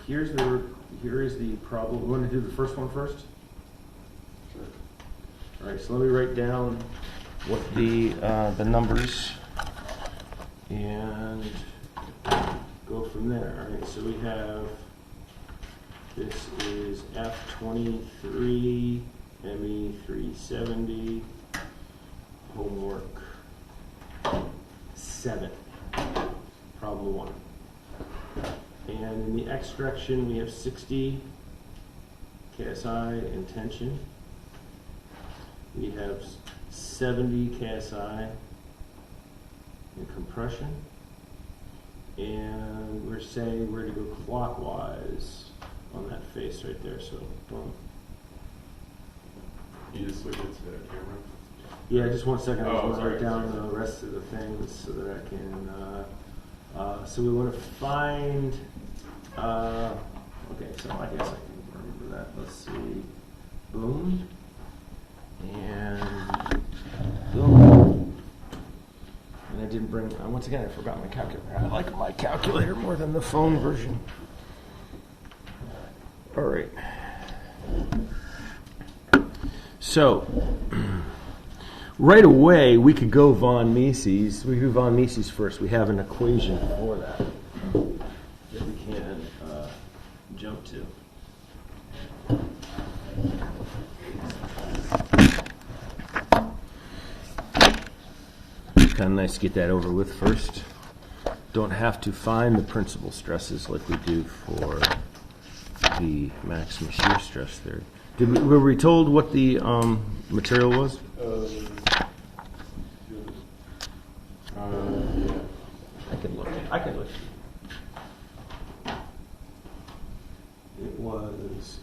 here is the problem. You want to do the first one first? Sure. All right, so let me write down what the numbers and go from there. All right, so we have, this is F23, M370, homework 7, problem 1. And in the X direction, we have 60 KSI in tension. We have 70 KSI in compression. And we're saying we're to go clockwise on that face right there. So, boom. You just look at the camera? Yeah, just 1 second. I just want to sorry, write down the rest of the things so that I can. So we want to find. Okay, so I guess I can remember that. Let's see. Boom. And boom. And I didn't bring. Once again, I forgot my calculator. I like my calculator more than the phone version. All right. So, right away, we could go von Mises. We do von Mises first. We have an equation for that that we can jump to. Kind of nice to get that over with first. Don't have to find the principal stresses like we do for the maximum shear stress theory. Were we told what the material was? Yeah. I can look. It was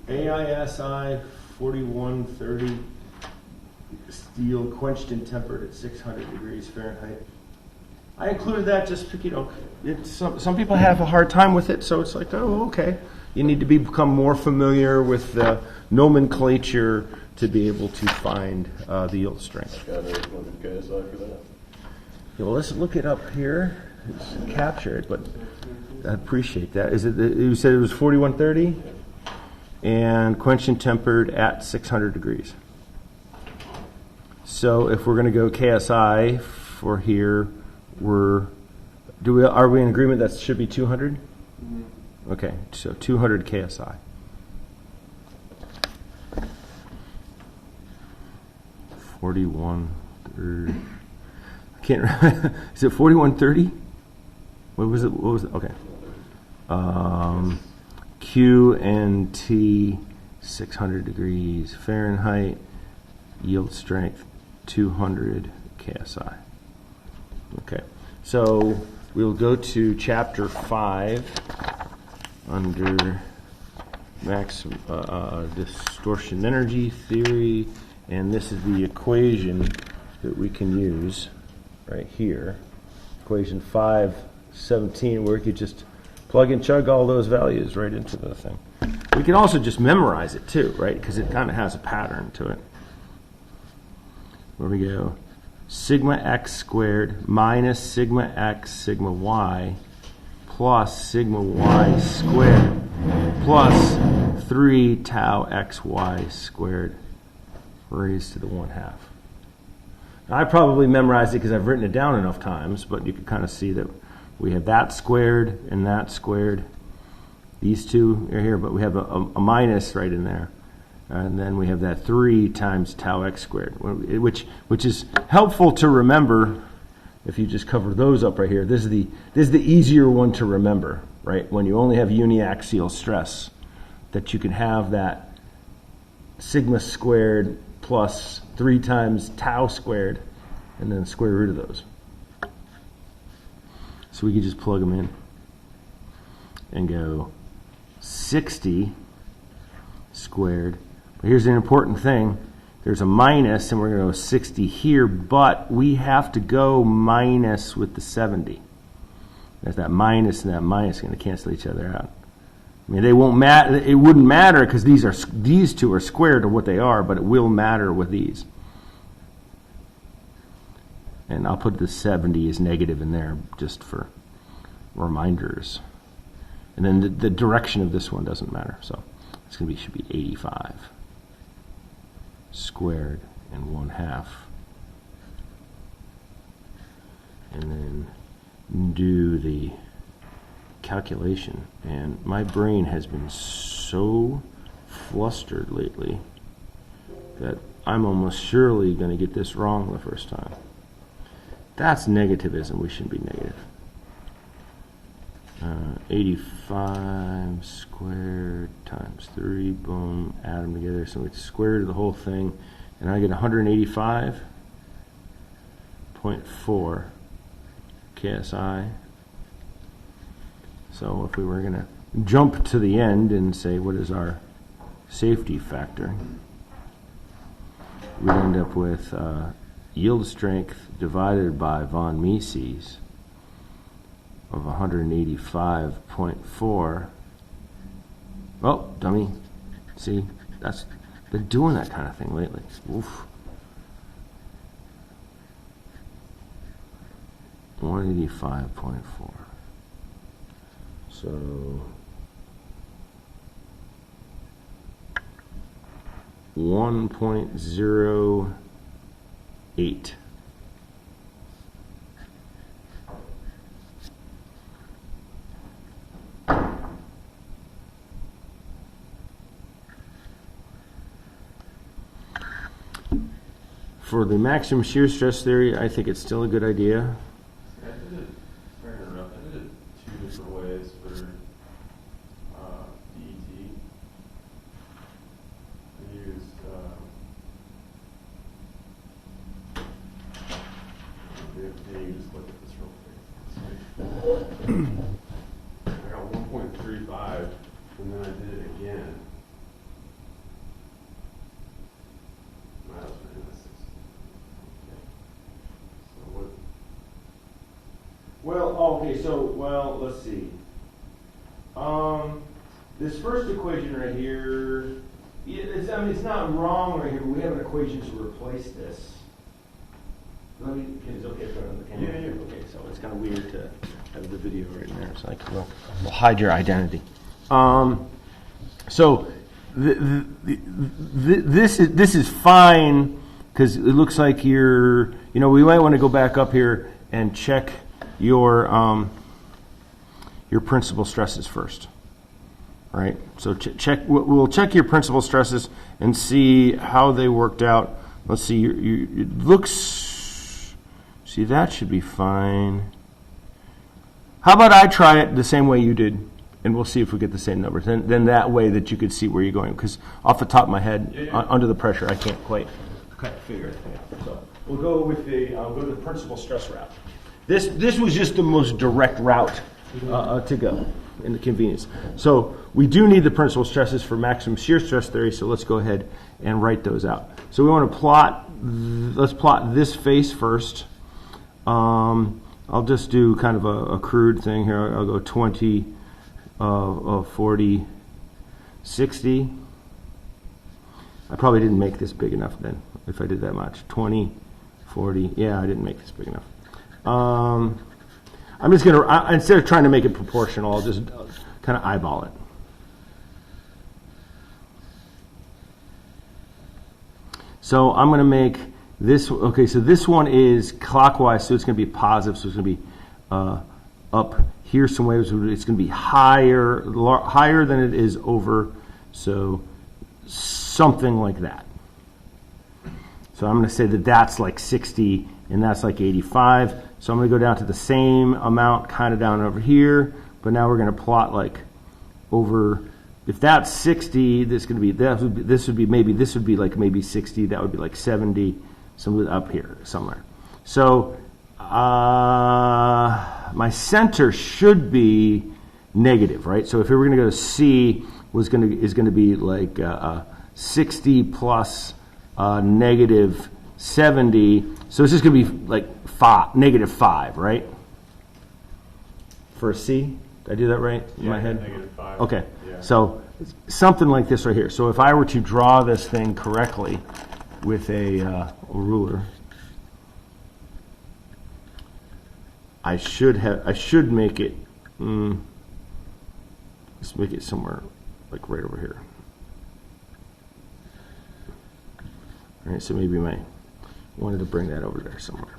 AISI 4130 steel, quenched and tempered at 600 degrees Fahrenheit. I included that just because, some people have a hard time with it, so it's like, oh, okay. You need to become more familiar with the nomenclature to be able to find the yield strength. Got it. KSI for that. Yeah, well, let's look it up here. Let's capture it, but I appreciate that. Is it? You said it was 4130, and quenched and tempered at 600 degrees. So if we're going to go KSI for here, are we in agreement that should be 200? Mm-hmm. Okay, so 200 KSI. I can't remember. Is it 4130? What was it? Okay. Q and T, 600 degrees Fahrenheit, yield strength 200 KSI. Okay, so we'll go to chapter 5 under distortion energy theory, and this is the equation that we can use right here. Equation 517, where we could just plug and chug all those values right into the thing. We can also just memorize it too, right? Because it kind of has a pattern to it. Where we go, sigma x squared minus sigma x sigma y plus sigma y squared plus 3 tau xy squared raised to the 1/2. Now, I probably memorized it because I've written it down enough times, but you can kind of see that we have that squared and that squared. These two are here, but we have a minus right in there. And then we have that 3 times tau x squared, which is helpful to remember if you just cover those up right here. This is the easier one to remember, right? When you only have uniaxial stress, that you can have that sigma squared plus 3 times tau squared, and then square root of those. So we can just plug them in and go 60 squared. But here's an important thing. There's a minus, and we're going to go 60 here, but we have to go minus with the 70. There's that minus and that minus going to cancel each other out. I mean, they won't matter. It wouldn't matter because these two are squared to what they are, but it will matter with these. And I'll put the 70 as negative in there just for reminders. And then the direction of this one doesn't matter. So it's going to be, should be 85 squared and 1/2. And then do the calculation. And my brain has been so flustered lately that I'm almost surely going to get this wrong the first time. That's negativism. We shouldn't be negative. 85 squared times 3, boom, add them together. So it's square root of the whole thing. And I get 185.4 KSI. So if we were going to jump to the end and say, what is our safety factor? We'd end up with yield strength divided by von Mises of 185.4. Oh, dummy. See, been doing that kind of thing lately. Oof. 185.4. So 1.08. For the maximum shear stress theory, I think it's still a good idea. I did it, sorry to interrupt, I did it 2 different ways for DET. I used, maybe you just look at this real quick. I got 1.35, and then I did it again. Wow, that's fantastic. So what? Well, okay, so, let's see. This first equation right here, it's not wrong right here, but we have an equation to replace this. Let me, is it okay if I run the camera? Yeah, yeah. Okay, so it's kind of weird to have the video right there, so we'll hide your identity. So this is fine, because it looks like we might want to go back up here and check your principal stresses first, right? So we'll check your principal stresses and see how they worked out. Let's see, it looks, see, that should be fine. How about I try it the same way you did, and we'll see if we get the same numbers. Then that way that you could see where you're going, because off the top of my head, under the pressure, I can't quite figure it out. So we'll go with the principal stress route. This was just the most direct route to go in the convenience. So we do need the principal stresses for maximum shear stress theory, so let's go ahead and write those out. So we want to let's plot this face first. I'll just do kind of a crude thing here. I'll go 20, 40, 60. I probably didn't make this big enough then, if I did that much. 20, 40, yeah, I didn't make this big enough. I'm just going to, instead of trying to make it proportional, I'll just kind of eyeball it. So I'm going to make this, okay, so this one is clockwise, so it's going to be positive, so it's going to be up here some way, so it's going to be higher than it is over, so something like that. So I'm going to say that that's like 60 and that's like 85. So I'm going to go down to the same amount kind of down over here, but now we're going to plot like over, if that's 60, this would be like maybe 60, that would be like 70, somewhere up here somewhere. So my center should be negative, right? So if we were going to go to C, is going to be like 60 plus negative 70. So it's just going to be like negative 5, right? For a C? Did I do that right in my head? Negative 5. Okay. Yeah. So something like this right here. So if I were to draw this thing correctly with a ruler, I should make it Let's make it somewhere like right over here. All right, so maybe I wanted to bring that over there somewhere.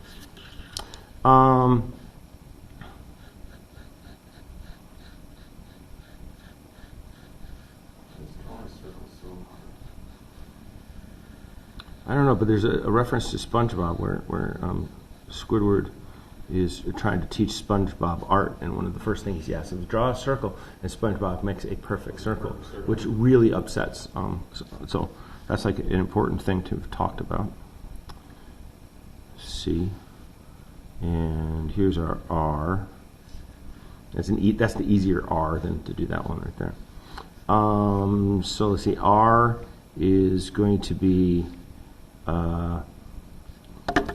I don't know, but there's a reference to SpongeBob where Squidward is trying to teach SpongeBob art, and one of the first things he asks is draw a circle, and SpongeBob makes a perfect circle, which really upsets. So that's like an important thing to have talked about. C, and here's our R. That's the easier R than to do that one right there. So let's see, R is going to be. I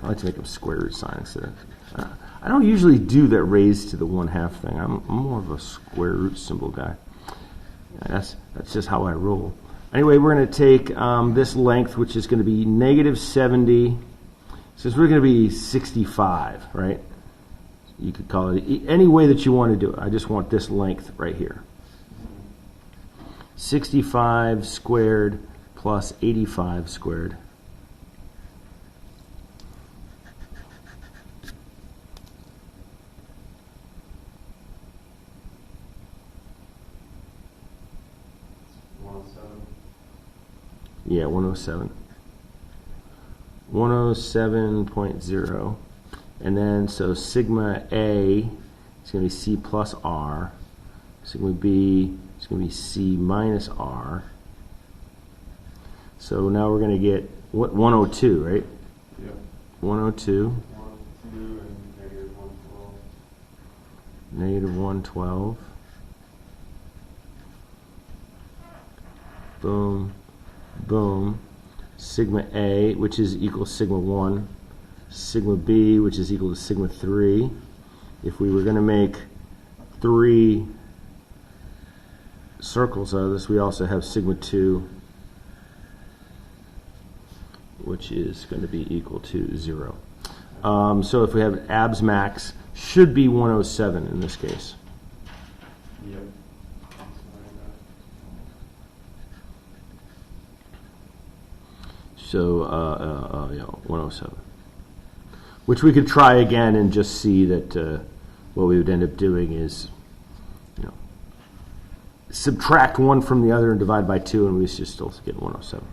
like to make them square root sign instead of. I don't usually do that raised to the 1/2 thing. I'm more of a square root symbol guy. That's just how I roll. Anyway, we're going to take this length, which is going to be -70. Since we're going to be 65, right? You could call it any way that you want to do it. I just want this length right here. 65 squared plus 85 squared. Yeah, 107. 107.0. And then, so sigma A is going to be C plus R. Sigma B is going to be C minus R. So now we're going to get, what, 102, right? Yep. 102. 1, 2, and -112. -112. Boom. Boom. Sigma A, which is equal to sigma 1. Sigma B, which is equal to sigma 3. If we were going to make 3 circles out of this, we also have sigma 2, which is going to be equal to 0. So if we have abs max, should be 107 in this case. Yep. So, yeah, 107. Which we could try again and just see that what we would end up doing is, subtract one from the other and divide by 2, and we should still get 107.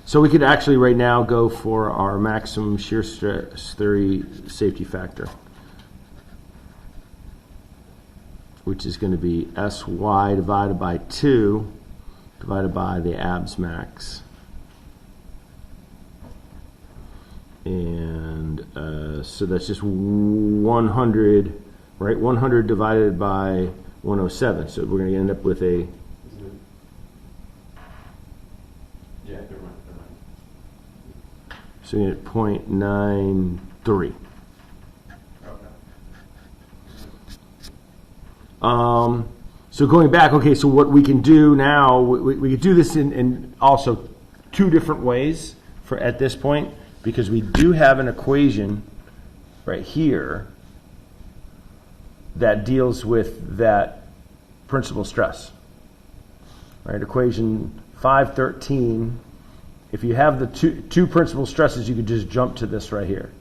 So we could actually right now go for our maximum shear stress theory safety factor, which is going to be SY divided by 2 divided by the abs max. And so that's just 100, right? 100 divided by 107. So we're going to end up with a... Yeah, they're right. So you get 0.93. Okay. So going back, okay, so what we can do now, we could do this in also 2 different ways at this point, because we do have an equation right here that deals with that principal stress. Right, equation 513. If you have the two principal stresses, you could just jump to this right here.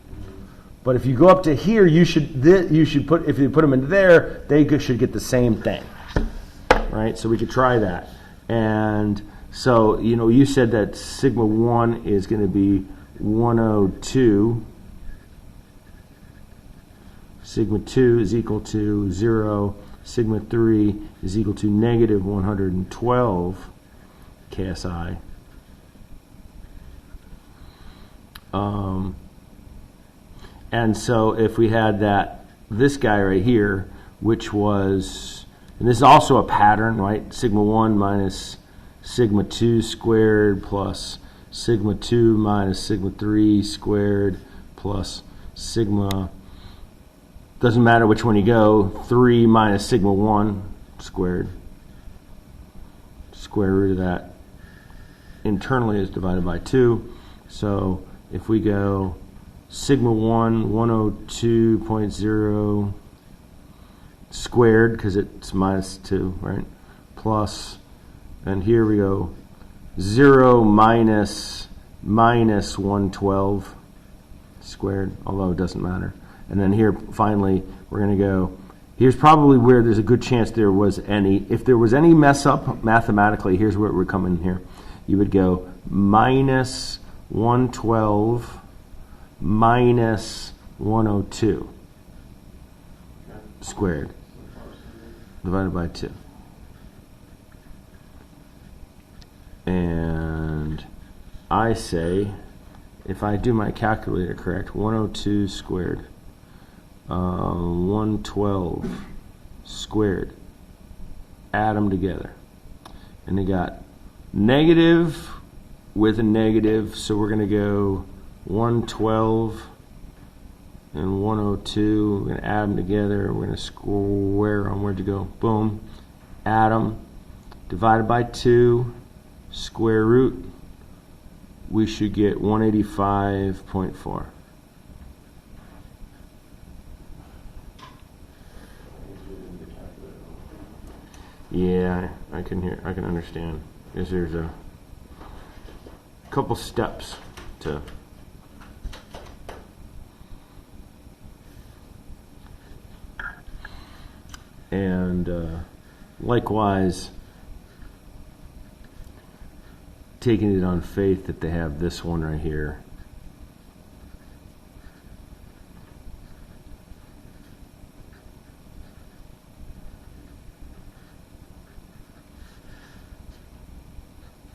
But if you go up to here, you should put, if you put them into there, they should get the same thing. Right, so we could try that. And so, you said that sigma 1 is going to be 102. Sigma 2 is equal to 0. Sigma 3 is equal to negative 112 KSI. And so if we had this guy right here, which was, and this is also a pattern, right? Sigma 1 minus sigma 2 squared plus sigma 2 minus sigma 3 squared plus sigma, doesn't matter which one you go, 3 minus sigma 1 squared. Square root of that internally is divided by 2. So if we go sigma 1, 102.0 squared, because it's minus 2, right? Plus, and here we go, 0 minus 112 squared, although it doesn't matter. And then here, finally, we're going to go, here's probably where there's a good chance there was any, if there was any mess up mathematically, here's where it would come in here. You would go minus 112 minus 102 squared divided by 2. And I say, if I do my calculator correct, 102 squared, 112 squared, add them together. And they got negative with a negative, so we're going to go 112 and 102. We're going to add them together. We're going to square them. Where'd you go? Boom. Add them. Divided by 2. Square root. We should get 185.4. Yeah, I can understand. Because there's a couple steps to and likewise taking it on faith that they have this one right here.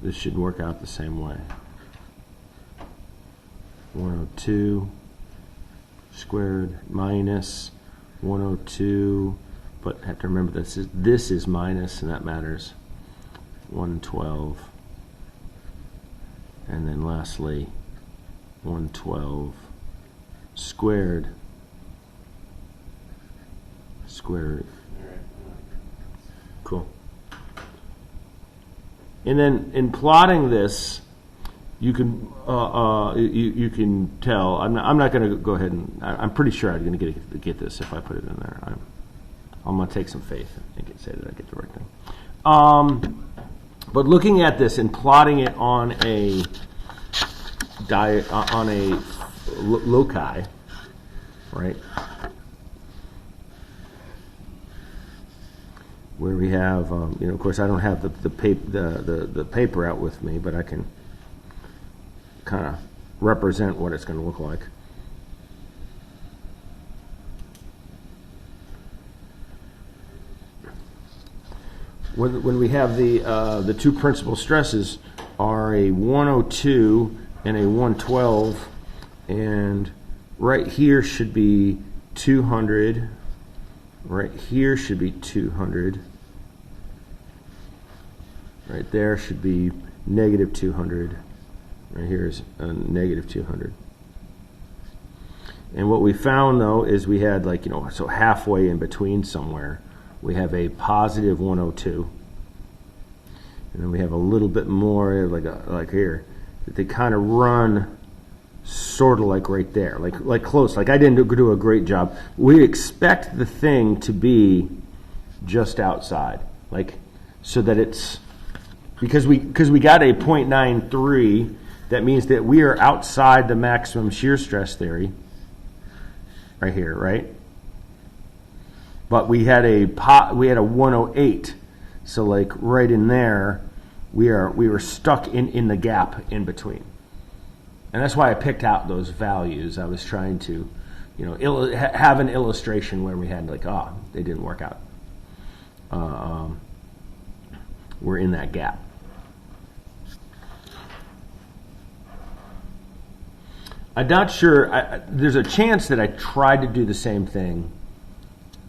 This should work out the same way. 102 squared minus 102, but have to remember this is minus, and that matters. 112, and then lastly 112 squared square root. Cool. And then in plotting this, you can you can tell. I'm not going to go ahead and. I'm pretty sure I'm going to get this if I put it in there. I'm going to take some faith and say that I get the right thing. But looking at this and plotting it on a loci, right? Where we have, of course, I don't have the paper out with me, but I can kind of represent what it's going to look like. When we have the two principal stresses are a 102 and a 112, and right here should be 200. Right here should be 200. Right there should be negative 200. Right here is a negative 200. And what we found, though, is we had so halfway in between somewhere, we have a positive 102. And then we have a little bit more like here, that they kind of run sort of like right there, like close. Like I didn't do a great job. We expect the thing to be just outside, so that it's because we got a 0.93. That means that we are outside the maximum shear stress theory. Right here, right? But we had a 108, so right in there, we were stuck in the gap in between. And that's why I picked out those values. I was trying to, have an illustration where we had they didn't work out. We're in that gap. I'm not sure. There's a chance that I tried to do the same thing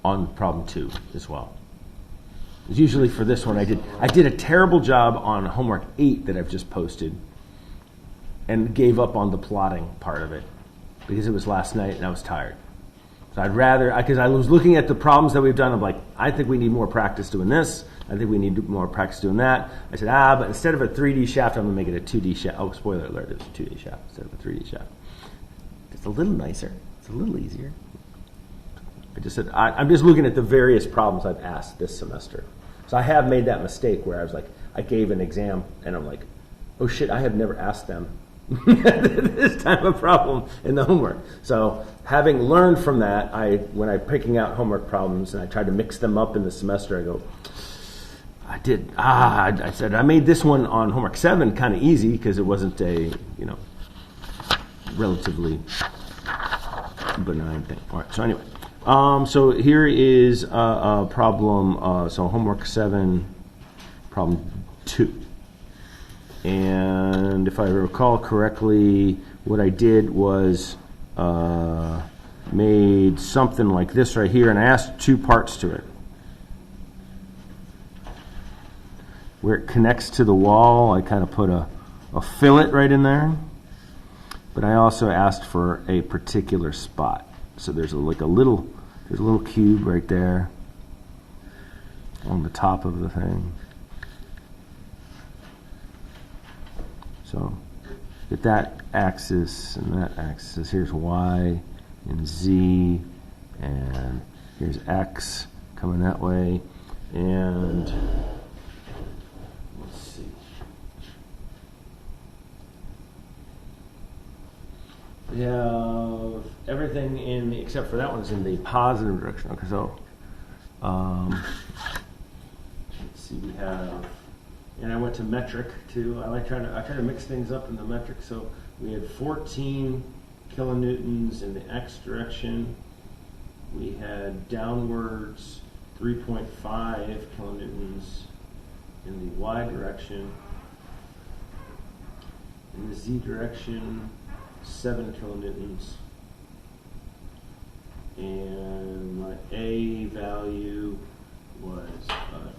on problem 2 as well. It's usually for this one I did a terrible job on homework 8 that I've just posted, and gave up on the plotting part of it because it was last night and I was tired. So I'd rather, because I was looking at the problems that we've done, I'm like, I think we need more practice doing this. I think we need more practice doing that. I said, but instead of a 3D shaft, I'm going to make it a 2D shaft. Oh, spoiler alert, it's a 2D shaft instead of a 3D shaft. It's a little nicer. It's a little easier. I just said, I'm just looking at the various problems I've asked this semester. So I have made that mistake where I was like, I gave an exam and I'm like, oh shit, I have never asked them this type of problem in the homework. So having learned from that, when I'm picking out homework problems and I try to mix them up in the semester, I go, I said, I made this one on homework 7 kind of easy because it wasn't a, relatively benign thing. All right, so anyway. So here is a problem, so homework 7, problem 2. And if I recall correctly, what I did was made something like this right here, and I asked 2 parts to it. Where it connects to the wall, I kind of put a fillet right in there. But I also asked for a particular spot. So there's a little cube right there on the top of the thing. So get that axis and that axis. Here's Y and Z, and here's X coming that way. And let's see. We have everything except for that one's in the positive direction. Okay, so let's see. We have, and I went to metric too. I try to mix things up in the metric. So we had 14 kilonewtons in the X direction. We had downwards 3.5 kilonewtons in the Y direction. In the Z direction, 7 kilonewtons. And my A value was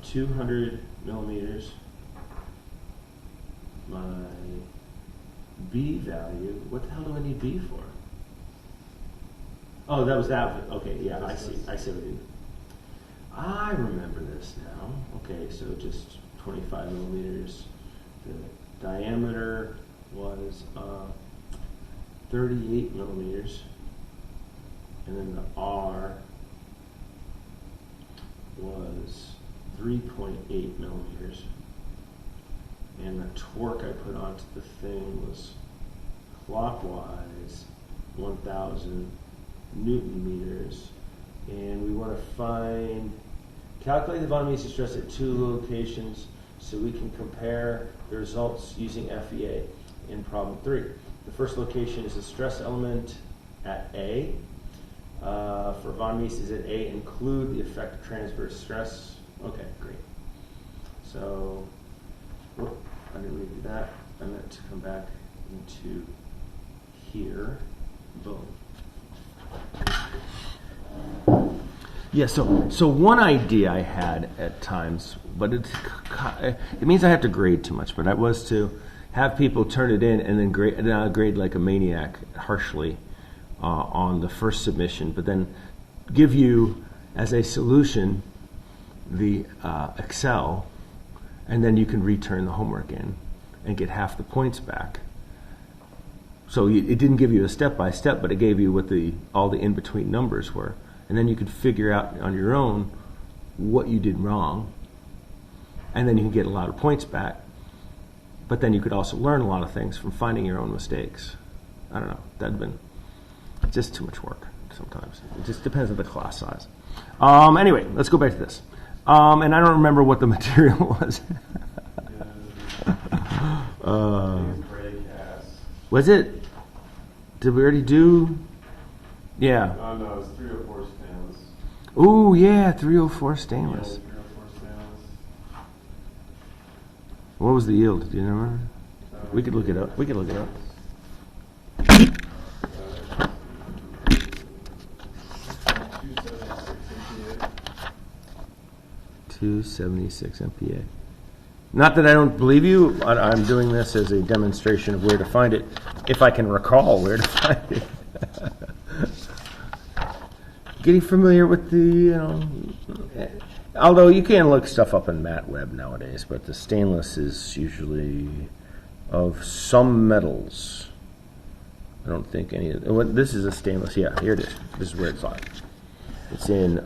200 millimeters. My B value, what the hell do I need B for? Oh, that was that. Okay, yeah, I see what you did. I remember this now. Okay, so just 25 millimeters. The diameter was 38 millimeters. And then the R was 3.8 millimeters. And the torque I put onto the thing was clockwise 1,000 Newton meters. And we want to calculate the von Mises stress at 2 locations so we can compare the results using FEA in problem 3. The first location is the stress element at A. For von Mises at A, include the effect of transverse stress. Okay, great. So, I didn't redo that. I meant to come back into here. Boom. Yeah, so one idea I had at times, but it means I have to grade too much, but that was to have people turn it in and then grade like a maniac harshly on the first submission, but then give you as a solution the Excel, and then you can return the homework in and get half the points back. So it didn't give you a step-by-step, but it gave you what all the in-between numbers were. And then you could figure out on your own what you did wrong, and then you can get a lot of points back. But then you could also learn a lot of things from finding your own mistakes. I don't know. That'd been just too much work sometimes. It just depends on the class size. Anyway, let's go back to this. And I don't remember what the material was. Was it? Did we already do? Yeah. Oh, no, it's 304 stainless. Ooh, yeah, 304 stainless. Yield, 304 stainless. What was the yield? Do you remember? We could look it up. 276 MPa. Not that I don't believe you. I'm doing this as a demonstration of where to find it, if I can recall where to find it. Getting familiar with although you can look stuff up in MatWeb nowadays, but the stainless is usually of some metals. I don't think any of this is a stainless. Yeah, here it is. This is where it's on. It's in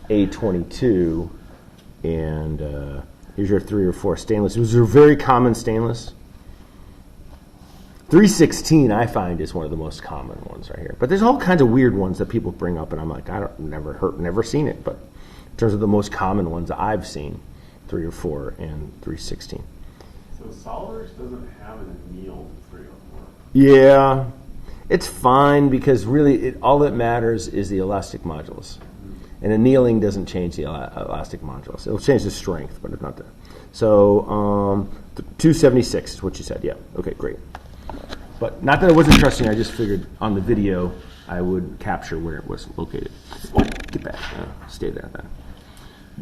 A22, and here's your 3 or 4 stainless. These are very common stainless. 316 I find is one of the most common ones right here. But there's all kinds of weird ones that people bring up, and I'm like, never seen it. But in terms of the most common ones I've seen, 3 or 4 and 316. So Soliders doesn't have an annealed 304. Yeah, it's fine because really all that matters is the elastic modulus. And annealing doesn't change the elastic modulus. It'll change the strength, but it's not that. So 276 is what you said. Yeah. Okay, great. But not that it wasn't trusting. I just figured on the video I would capture where it was located. Oh, get back. Stay there then.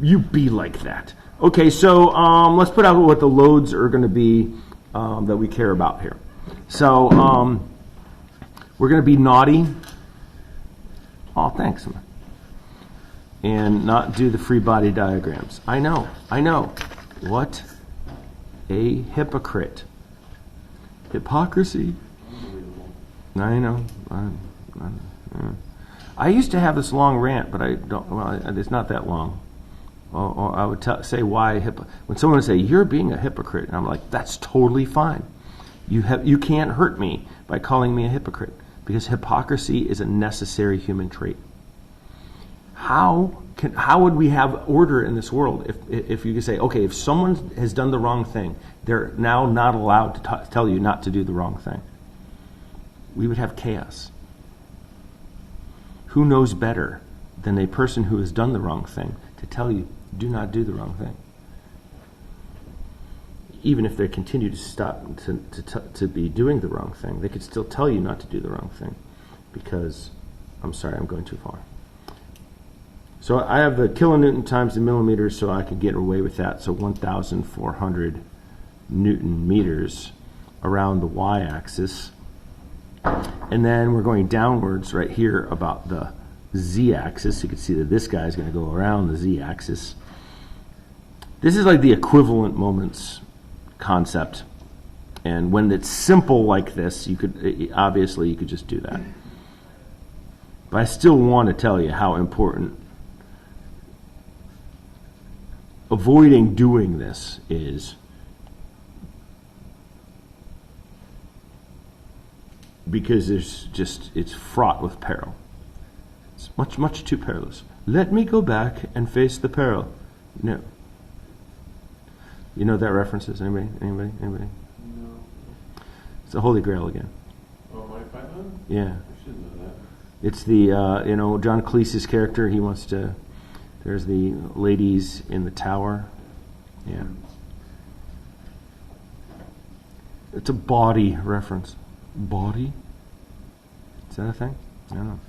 You be like that. Okay, so let's put out what the loads are going to be that we care about here. So we're going to be naughty. Oh, thanks. And not do the free body diagrams. I know. What a hypocrite. Hypocrisy. I know. I used to have this long rant, but I don't. Well, it's not that long. Or I would say why when someone would say you're being a hypocrite, and I'm like, that's totally fine. You can't hurt me by calling me a hypocrite because hypocrisy is a necessary human trait. How would we have order in this world if you could say, okay, if someone has done the wrong thing, they're now not allowed to tell you not to do the wrong thing? We would have chaos. Who knows better than a person who has done the wrong thing to tell you, do not do the wrong thing? Even if they continue to stop to be doing the wrong thing, they could still tell you not to do the wrong thing because, I'm sorry, I'm going too far. So I have the kilonewton times the millimeters, so I could get away with that. So 1,400 Newton meters around the y-axis. And then we're going downwards right here about the z-axis. You can see that this guy is going to go around the z-axis. This is like the equivalent moments concept. And when it's simple like this, you could obviously you could just do that. But I still want to tell you how important avoiding doing this is, because it's fraught with peril. It's much too perilous. Let me go back and face the peril. No. You know what that reference is? Anybody? No. It's the Holy Grail again. Oh, Monty Python? Yeah. I should know that. It's the John Cleese's character. He wants to. There's the ladies in the tower. Yeah. It's a body reference. Body? Is that a thing? I don't know.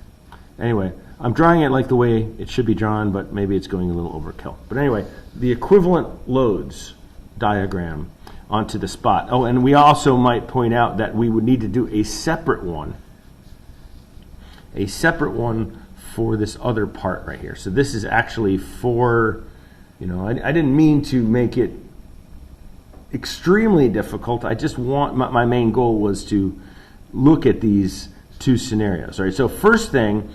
Anyway, I'm drawing it like the way it should be drawn, but maybe it's going a little overkill. But anyway, the equivalent loads diagram onto the spot. Oh, and we also might point out that we would need to do a separate one for this other part right here. So this is actually for, I didn't mean to make it extremely difficult. I just want, my main goal was to look at these two scenarios. All right. So first thing,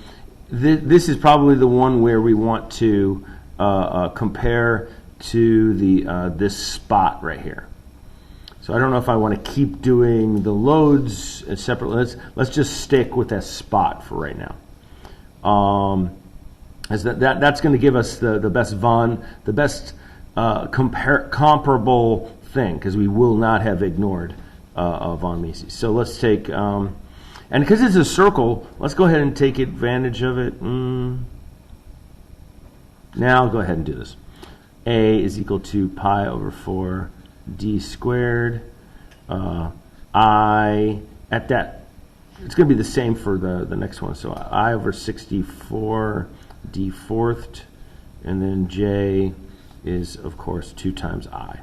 this is probably the one where we want to compare to the this spot right here. So I don't know if I want to keep doing the loads separately. Let's just stick with that spot for right now. As that's going to give us the best comparable thing, because we will not have ignored von Mises. So let's take, and because it's a circle, let's go ahead and take advantage of it. Now I'll go ahead and do this. A is equal to pi over 4 d squared. I at that, it's going to be the same for the next one. So I over 64 d fourthed, and then j is of course 2 times I.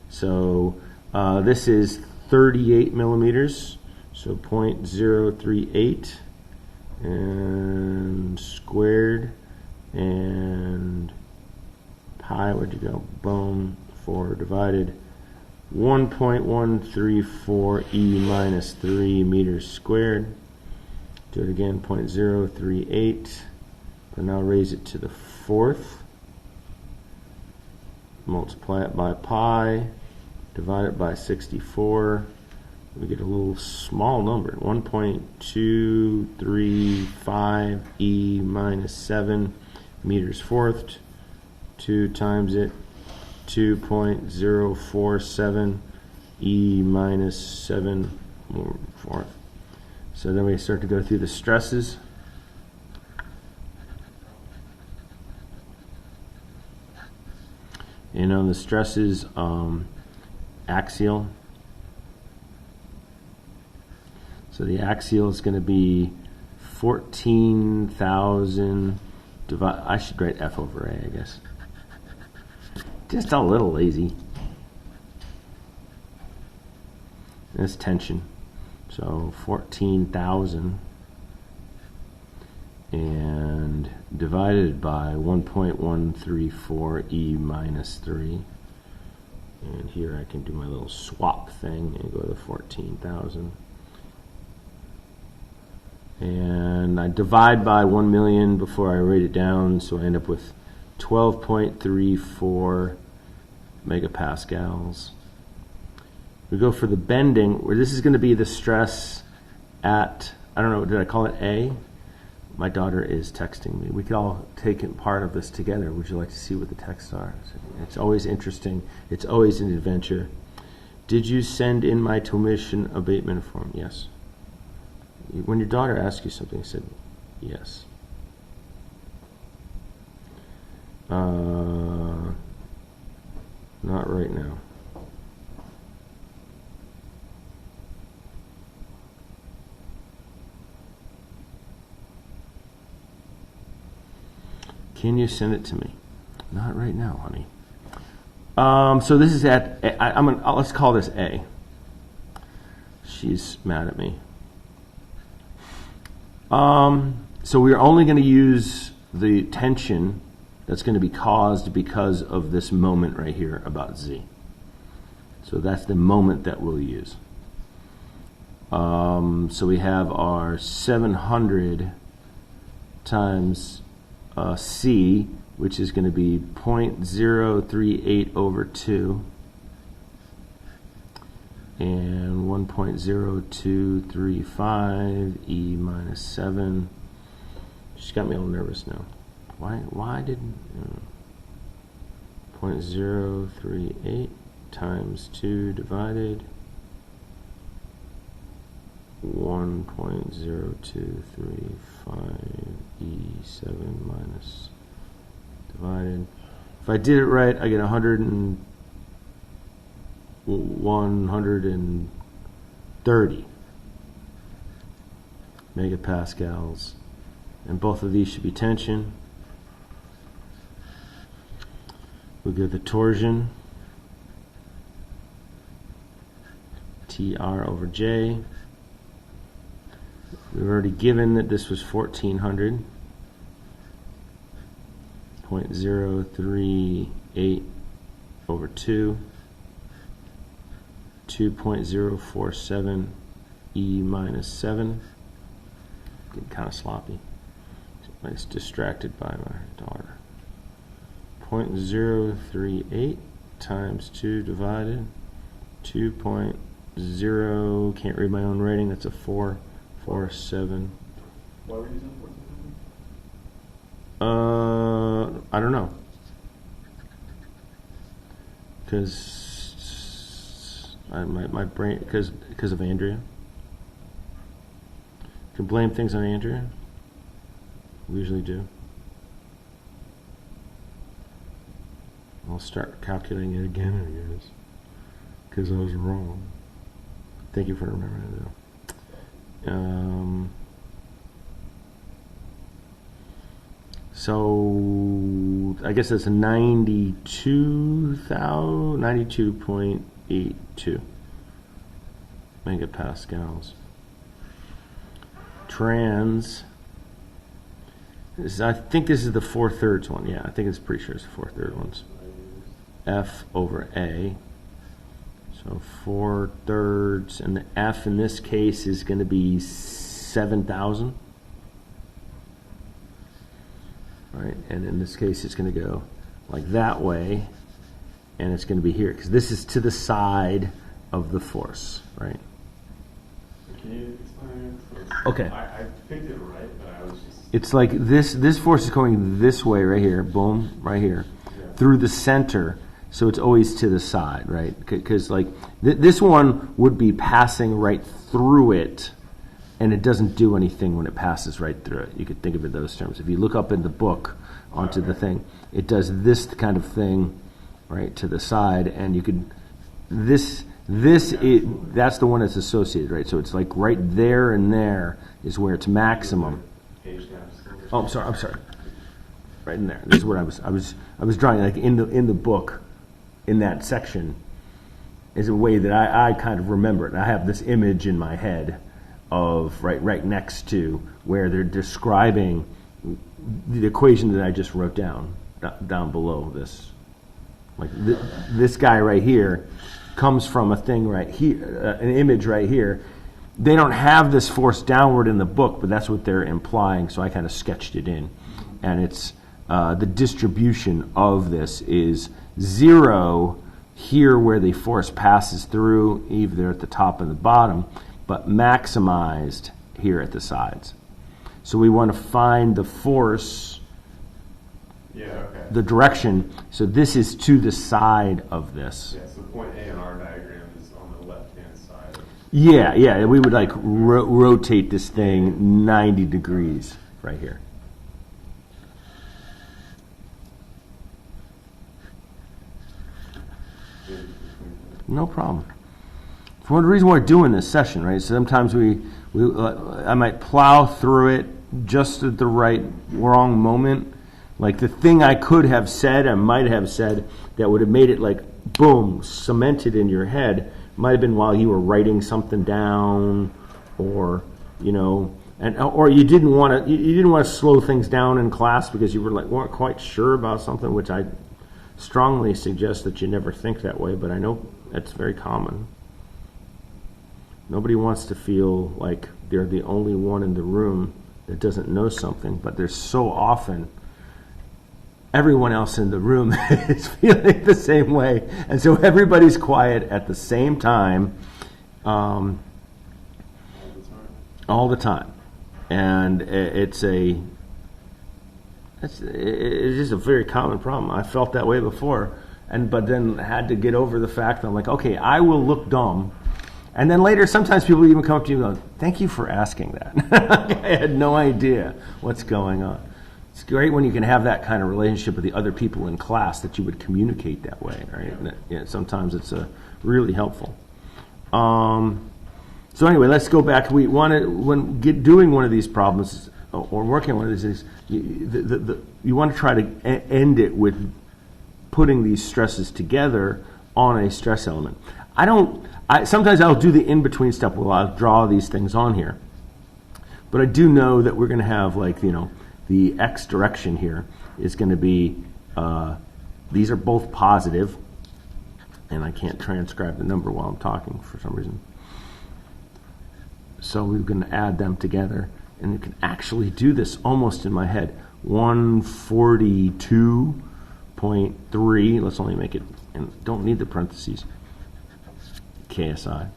So this is 38 millimeters. So 0.038 and squared and pi, where'd you go? Boom, 4 divided 1.134 e minus 3 meters squared. Do it again, 0.038 But now raise it to the fourth. Multiply it by pi. Divide it by 64. We get a little small number, 1.235 e minus 7 meters fourth. 2 times it, 2.047 e minus 7 fourth. So then we start to go through the stresses. And on the stresses, axial. So the axial is going to be 14,000 divided. I should write F over A, I guess. Just a little lazy. That's tension. So 14,000 and divided by 1.134 e minus 3. And here I can do my little swap thing and go to 14,000. And I divide by 1 million before I write it down, so I end up with 12.34 megapascals. We go for the bending, where this is going to be the stress at, I don't know, did I call it A? My daughter is texting me. We could all take part of this together. Would you like to see what the texts are? It's always interesting. It's always an adventure. Did you send in my tuition abatement form? Yes. When your daughter asks you something, you said yes. Not right now. Can you send it to me? Not right now, honey. So this is at, let's call this A. She's mad at me. So we're only going to use the tension that's going to be caused because of this moment right here about Z. So that's the moment that we'll use. So we have our 700 times C, which is going to be 0.038 over 2 and 1.0235 e minus 7. She's got me all nervous now. Why didn't 0.038 times 2 divided 1.0235 E7 minus divided. If I did it right, I get 130 megapascals, and both of these should be tension. We get the torsion, TR over J. We've already given that this was 1400. 0.038 over 2. 2.047 e minus 7. Getting kind of sloppy. It's distracted by my daughter. 0.038 times 2 divided 2.0, can't read my own writing, that's a 447. Why were you using 1400? I don't know. Because my brain, because of Andrea. You can blame things on Andrea. We usually do. I'll start calculating it again, I guess, because I was wrong. Thank you for remembering that. So I guess that's a 92.82 megapascals. Trans. I think this is the 4/3 one. Yeah, I think it's pretty sure it's the 4/3 ones. F over A. So 4/3, and the F in this case is going to be 7,000. right? And in this case, it's going to go like that way, and it's going to be here, because this is to the side of the force, right? Can you explain it? Okay. I picked it right, but I was just... It's like this force is going this way right here, boom, right here, through the center, so it's always to the side, right? Because like this one would be passing right through it, and it doesn't do anything when it passes right through it. You could think of it those terms. If you look up in the book onto the thing, it does this kind of thing, right, to the side, and you could that's the one that's associated, right? So it's like right there and there is where it's maximum. Oh, I'm sorry. Right in there. This is what I was drawing, like in the book, in that section, is a way that I kind of remember it. I have this image in my head of right next to where they're describing the equation that I just wrote down below this. Like this guy right here comes from a thing right here, an image right here. They don't have this force downward in the book, but that's what they're implying, so I kind of sketched it in. And it's the distribution of this is 0 here where the force passes through, either at the top and the bottom, but maximized here at the sides. So we want to find the force, the direction, so this is to the side of this. Yeah, so point A in our diagram is on the left-hand side. Yeah, we would like rotate this thing 90 degrees right here. No problem. For one reason we're doing this session, right? Sometimes I might plow through it just at the wrong moment. Like the thing I could have said, I might have said, that would have made it like, boom, cemented in your head, might have been while you were writing something down, or, or you didn't want to slow things down in class because you weren't quite sure about something, which I strongly suggest that you never think that way, but I know that's very common. Nobody wants to feel like they're the only one in the room that doesn't know something, but there's so often everyone else in the room is feeling the same way, and so everybody's quiet at the same time, all the time, and it's just a very common problem. I felt that way before, but then had to get over the fact that I'm like, okay, I will look dumb. And then later, sometimes people even come up to you and go, thank you for asking that. I had no idea what's going on. It's great when you can have that kind of relationship with the other people in class, that you would communicate that way, right? Sometimes it's really helpful. So anyway, let's go back. We want to, doing one of these problems or working on one of these, you want to try to end it with putting these stresses together on a stress element. Sometimes I'll do the in-between step where I'll draw these things on here. But I do know that we're going to have the x direction here is going to be, these are both positive, and I can't transcribe the number while I'm talking for some reason. So we're going to add them together, and you can actually do this almost in my head. 142.3, let's only make it, and don't need the parentheses, KSI,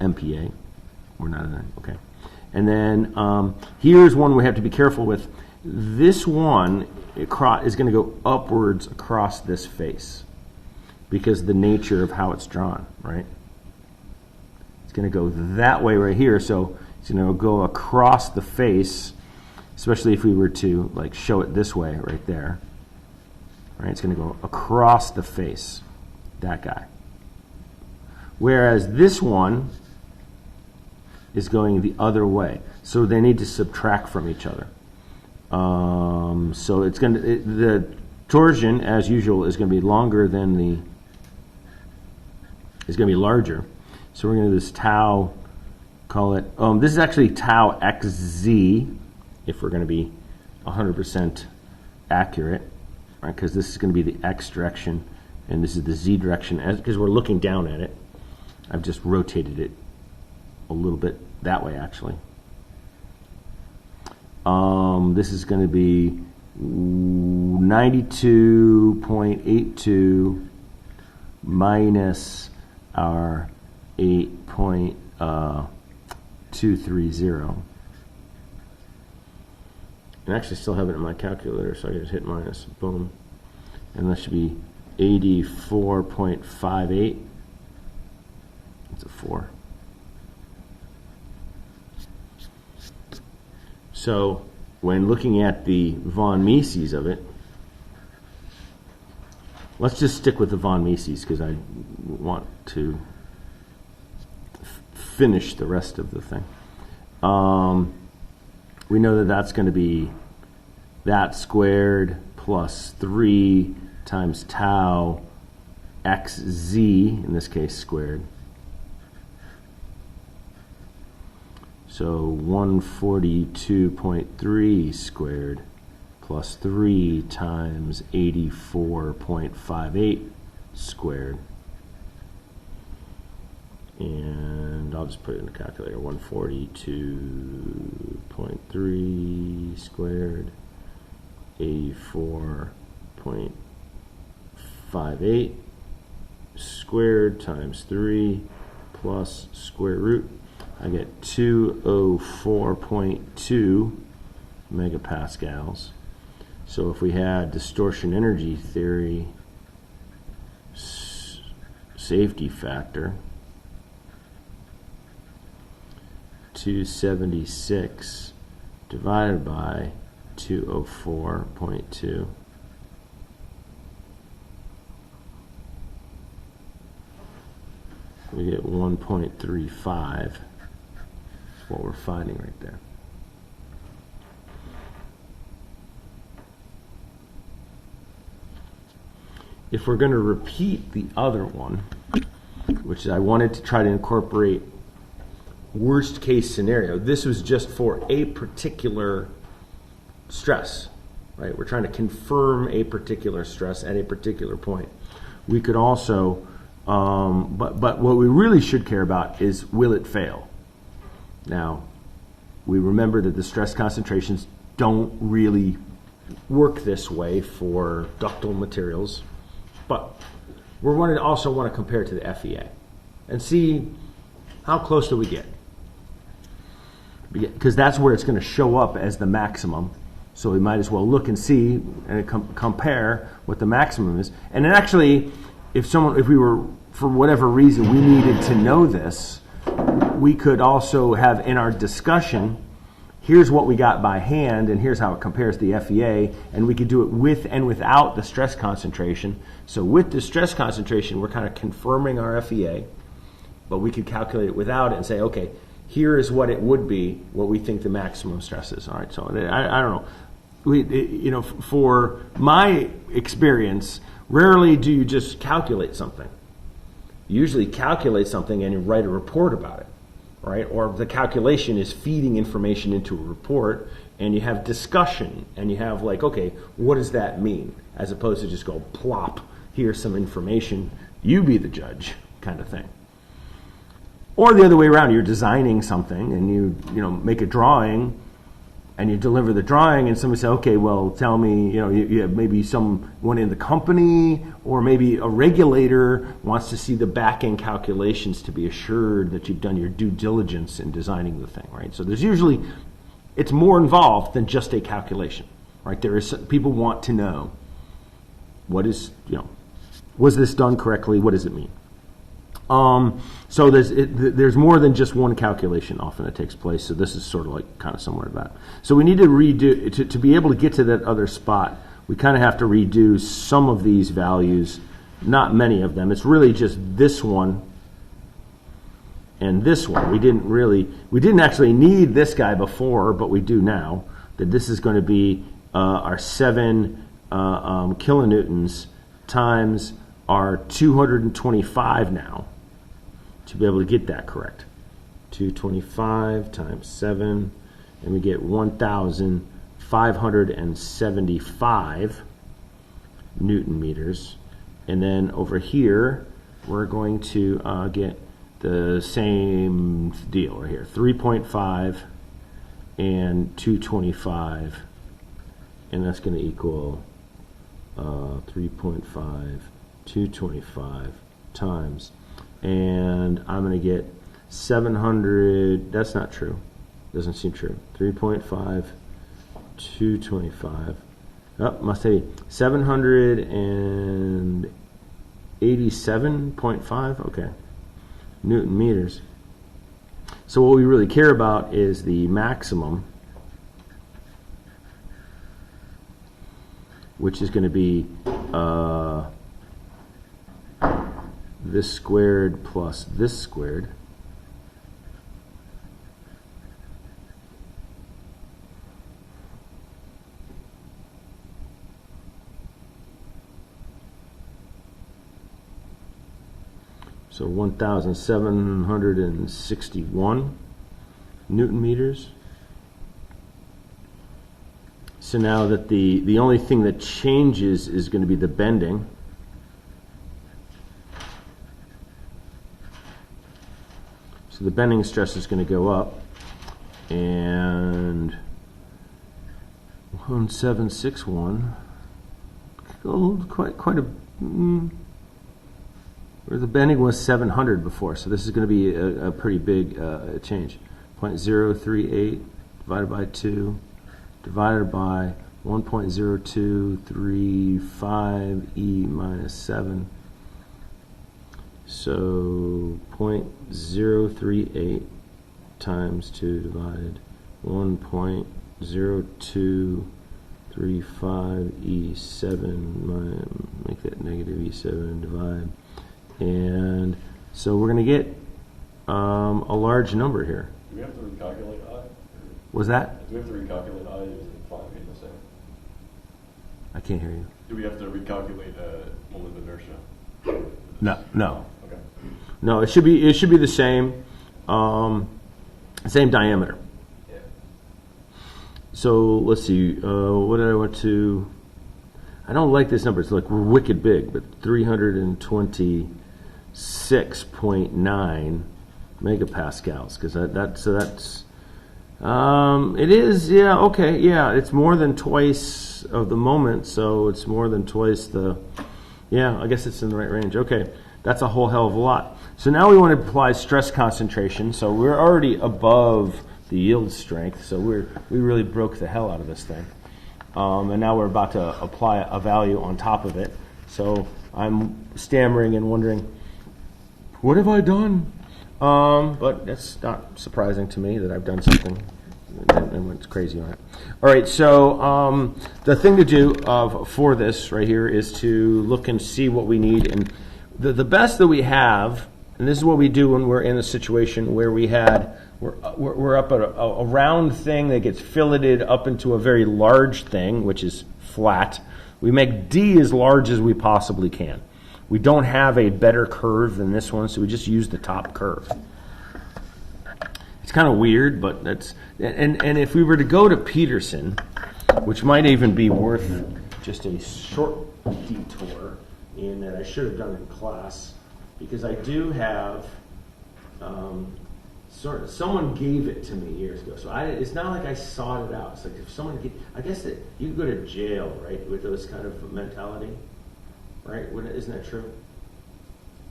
MPA, we're not in that, okay. And then here's one we have to be careful with. This one is going to go upwards across this face because of the nature of how it's drawn, right? It's going to go that way right here, so it's going to go across the face, especially if we were to show it this way right there. Right? It's going to go across the face, that guy. Whereas this one is going the other way. So they need to subtract from each other. So it's the torsion, as usual, is going to be longer than is going to be larger. So we're going to do this tau, call it, this is actually tau xz, if we're going to be 100% accurate, right? Because this is going to be the x direction, and this is the z direction, because we're looking down at it. I've just rotated it a little bit that way, actually. This is going to be 92.82 minus our 8.230. And actually still have it in my calculator, so I can just hit minus, boom. And that should be 84.58. It's a 4. So when looking at the von Mises of it, let's just stick with the von Mises because I want to finish the rest of the thing. We know that that's going to be that squared plus 3 times tau xz, in this case squared. So 142.3 squared plus 3 times 84.58 squared. And I'll just put it in the calculator. 142.3 squared, 84.58 squared times 3 plus square root. I get 204.2 megapascals. So if we had distortion energy theory safety factor, 276 divided by 204.2. We get 1.35. That's what we're finding right there. If we're going to repeat the other one, which I wanted to try to incorporate worst case scenario, this was just for a particular stress, right? We're trying to confirm a particular stress at a particular point. We could also, but what we really should care about is, will it fail? Now, we remember that the stress concentrations don't really work this way for ductile materials, but we're also want to compare it to the FEA and see how close do we get. Because that's where it's going to show up as the maximum. So we might as well look and see and compare what the maximum is. And then actually, if we were, for whatever reason, we needed to know this, we could also have in our discussion, here's what we got by hand, and here's how it compares to the FEA, and we could do it with and without the stress concentration. So with the stress concentration, we're kind of confirming our FEA, but we could calculate it without it and say, okay, here is what it would be, what we think the maximum stress is. All right, so I don't know. For my experience, rarely do you just calculate something. You usually calculate something and you write a report about it, right? Or the calculation is feeding information into a report, and you have discussion, and you have like, okay, what does that mean? As opposed to just go plop, here's some information, you be the judge kind of thing. Or the other way around, you're designing something and you make a drawing and you deliver the drawing and somebody says, okay, well, tell me, you have maybe someone in the company or maybe a regulator wants to see the back-end calculations to be assured that you've done your due diligence in designing the thing, right? So there's usually, it's more involved than just a calculation, right? People want to know what is, was this done correctly? What does it mean? So there's more than just one calculation often that takes place. So this is sort of like kind of similar to that. So we need to redo, to be able to get to that other spot, we kind of have to redo some of these values, not many of them. It's really just this one and this one. We didn't actually need this guy before, but we do now, that this is going to be our 7 kilonewtons times our 225 now, to be able to get that correct. 225 times 7, and we get 1,575 Newton meters. And then over here, we're going to get the same deal right here, 3.5 and 225 and that's going to equal 3.5, 225 times, and I'm going to get 700. That's not true. Doesn't seem true. 3.5, 225. Oh, must say 787.5. Okay, Newton meters. So what we really care about is the maximum, which is going to be this squared plus this squared. So 1,761 Newton meters. So now that the only thing that changes is going to be the bending. So the bending stress is going to go up, and 1761, quite a, where the bending was 700 before, so this is going to be a pretty big change. 0.038 divided by 2 divided by 1.0235 e minus 7. So 0.038 times 2 divided 1.0235 E7, make that negative E7 divide. And so we're going to get a large number here. Do we have to recalculate I? Was that? Do we have to recalculate I? Is it 5 being the same? I can't hear you. Do we have to recalculate moment of inertia? No. Okay. No, it should be the same, same diameter. Yeah. So let's see. What did I want to? I don't like this number. It's like wicked big, but 326.9 megapascals, because that's it is, yeah, okay, yeah, it's more than twice of the moment, so it's more than twice the, yeah, I guess it's in the right range. Okay, that's a whole hell of a lot. So now we want to apply stress concentration. So we're already above the yield strength, so we really broke the hell out of this thing. And now we're about to apply a value on top of it. So I'm stammering and wondering, what have I done? But that's not surprising to me that I've done something and went crazy on it. All right, so the thing to do for this right here is to look and see what we need. And the best that we have, and this is what we do when we're in a situation where we're up at a round thing that gets filleted up into a very large thing, which is flat. We make D as large as we possibly can. We don't have a better curve than this one, so we just use the top curve. It's kind of weird, but that's, and if we were to go to Peterson, which might even be worth just a short detour, and that I should have done in class, because I do have, someone gave it to me years ago, so it's not like I sought it out. It's like if someone, I guess that you can go to jail, right, with this kind of mentality. Right? Isn't that true?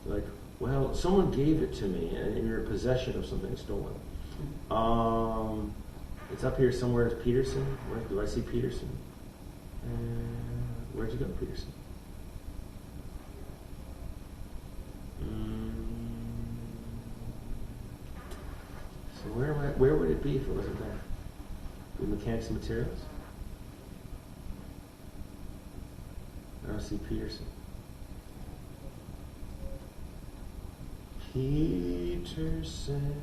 Like, well, someone gave it to me, and you're in possession of something stolen. It's up here somewhere. It's Peterson. Where do I see Peterson? Where'd you go, Peterson? So where would it be if it wasn't there? The mechanics and materials? I don't see Peterson. Peterson.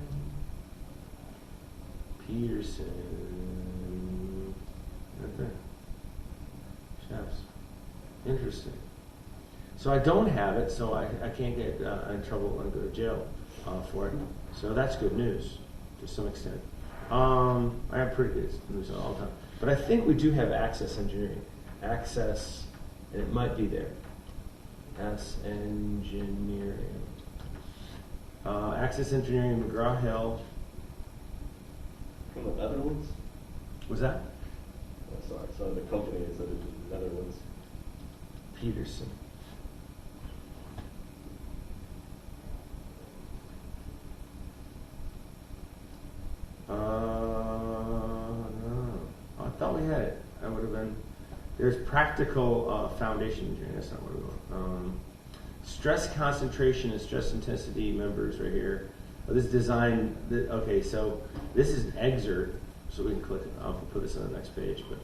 Right there. Chaps. Interesting. So I don't have it, so I can't get in trouble and go to jail for it. So that's good news to some extent. I have pretty good news all the time. But I think we do have access engineering. Access, and it might be there. Engineering. Access Engineering, McGraw-Hill. From the Netherlands? Was that? So the company is in the Netherlands. Peterson. No. I thought we had it. That would have been. There's practical foundation engineering. That's not what we want. Stress concentration and stress intensity members right here. Oh, this design. Okay, so this is an excerpt. So we can click it. I'll put this on the next page. But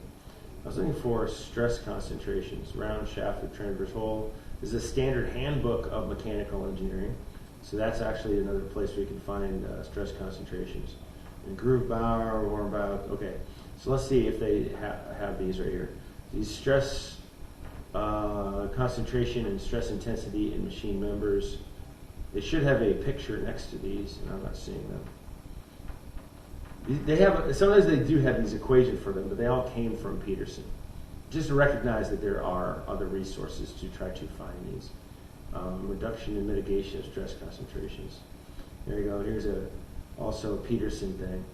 I was looking for stress concentrations. Round shaft with transverse hole. This is a standard handbook of mechanical engineering. So that's actually another place where you can find stress concentrations. And groove bow, warm bow. Okay, so let's see if they have these right here. These stress concentration and stress intensity in machine members. They should have a picture next to these, and I'm not seeing them. They have, sometimes they do have these equations for them, but they all came from Peterson. Just to recognize that there are other resources to try to find these. Reduction and mitigation of stress concentrations. There you go. Here's also a Peterson thing.